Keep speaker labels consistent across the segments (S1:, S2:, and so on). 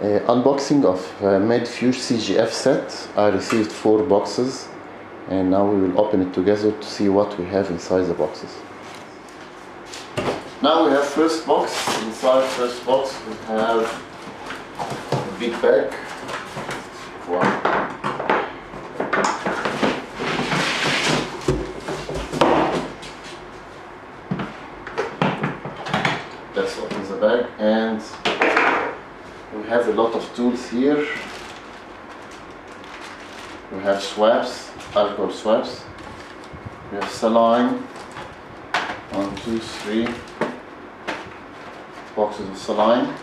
S1: Unboxing of MEDFUGE CGF set. I received 4 boxes and now we will open it together to see what we have inside the boxes. Now we have first box. Inside first box we have a big bag. Wow. That's what is the bag, and we have a lot of tools here. We have swabs, alcohol swabs. We have saline. 1, 2, 3 boxes of saline,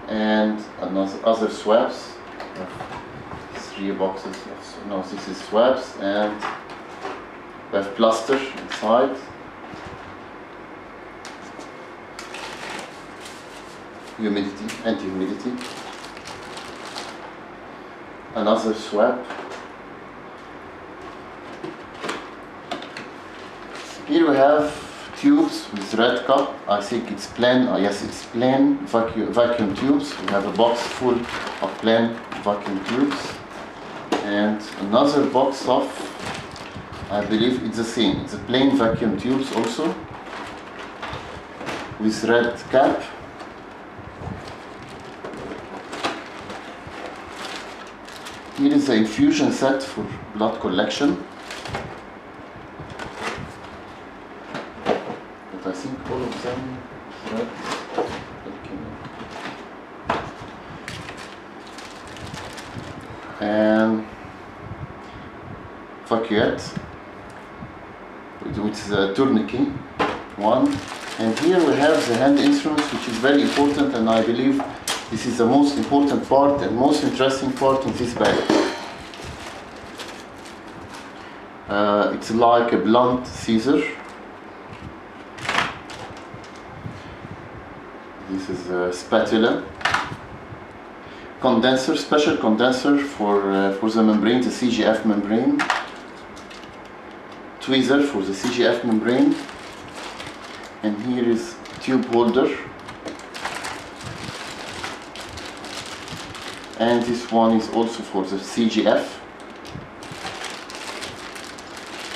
S1: and other swabs. We have 3 boxes of, no, this is swabs, and we have plaster inside. Humidity, anti-humidity. Another swab. Here we have tubes with red cup. I think it's plain. Yes, it's plain vacuum tubes. We have a box full of plain vacuum tubes, and another box of, I believe it's the same. It's a plain vacuum tubes also with red cap. Here is the infusion set for blood collection. But I think all of them is red. And vacuette, which is a tourniquet one. And here we have the hand instruments, which is very important, and I believe this is the most important part and most interesting part in this bag. It's like a blunt scissor. This is a spatula. Condenser, special condenser for the membrane, the CGF membrane. Tweezer for the CGF membrane. And here is tube holder. And this one is also for the CGF.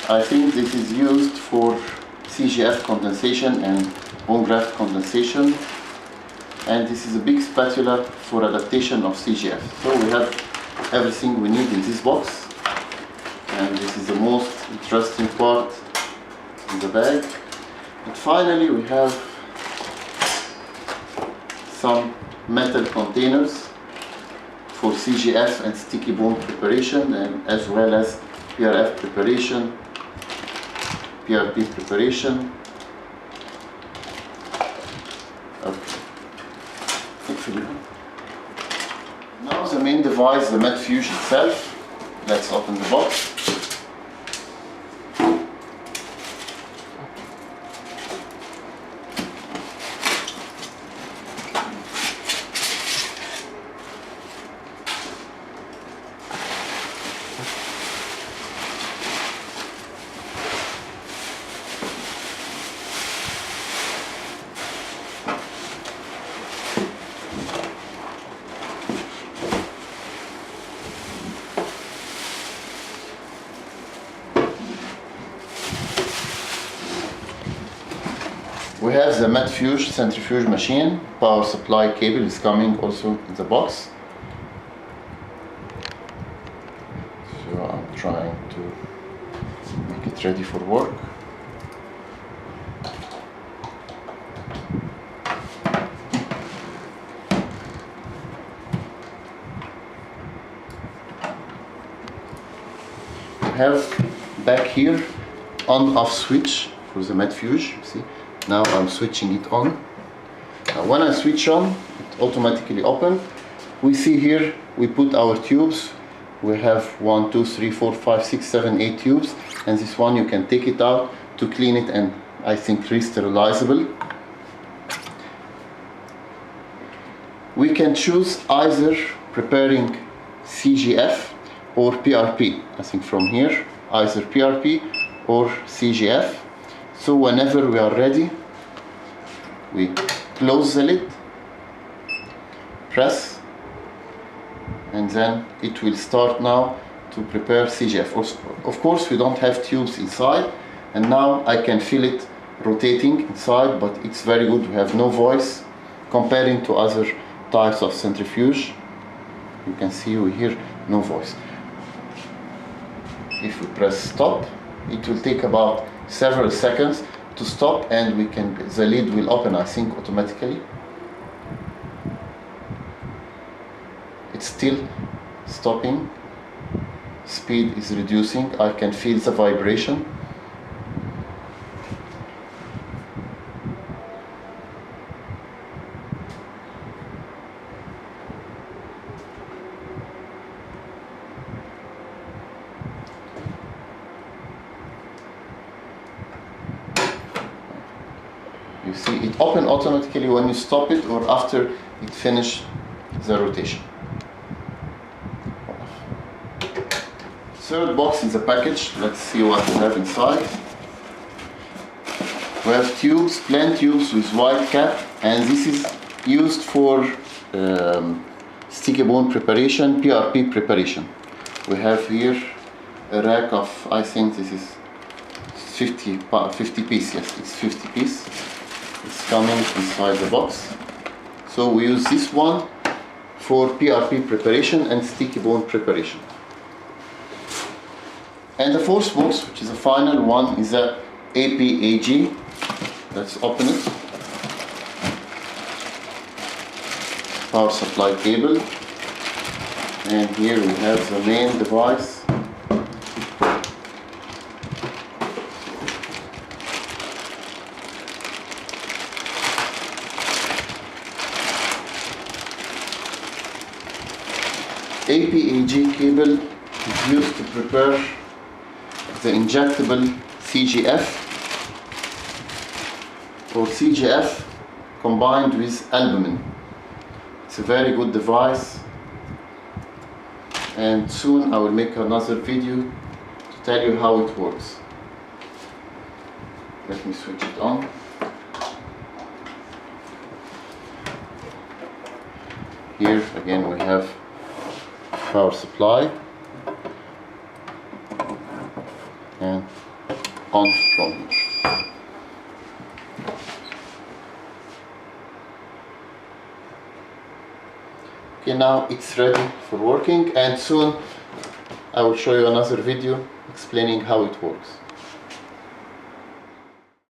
S1: I think this is used for CGF condensation and bone graft condensation. And this is a big spatula for adaptation of CGF. So we have everything we need in this box. And this is the most interesting part in the bag. And finally we have some metal containers for CGF and sticky bone preparation, and as well as PRF preparation, PRP preparation. Okay. Now the main device, the MEDFUGE itself. Let's open the box. We have the MEDFUGE centrifuge machine. Power supply cable is coming also in the box. So I'm trying to make it ready for work. We have back here on-off switch for the MEDFUGE. You see? Now I'm switching it on. Now when I switch on, it automatically opens. We see here we put our tubes. We have 1, 2, 3, 4, 5, 6, 7, 8 tubes, and this one you can take it out to clean it and I think re-sterilizable. We can choose either preparing CGF or PRP. I think from here either PRP or CGF. So whenever we are ready, we close the lid, press, and then it will start now to prepare CGF. Of course we don't have tubes inside, and now I can feel it rotating inside, but it's very good. We have no voice comparing to other types of centrifuge. You can see we hear no voice. If we press stop, it will take about several seconds to stop, and the lid will open, I think, automatically. It's still stopping. Speed is reducing. I can feel the vibration. You see it open automatically when you stop it or after it finishes the rotation. Third box in the package. Let's see what we have inside. We have tubes, plain tubes with white cap, and this is used for sticky bone preparation, PRP preparation. We have here a rack of, I think this is 50 piece, yes, it's 50 piece. It's coming inside the box. So we use this one for PRP preparation and sticky bone preparation. And the fourth box, which is the final one, is a APAG. Let's open it. Power supply cable. And here we have the main device. APAG cable is used to prepare the injectable CGF or CGF combined with albumin. It's a very good device, and soon I will make another video to tell you how it works. Let me switch it on. Here again we have power supply and on from here. Okay, now it's ready for working, and soon I will show you another video explaining how it works.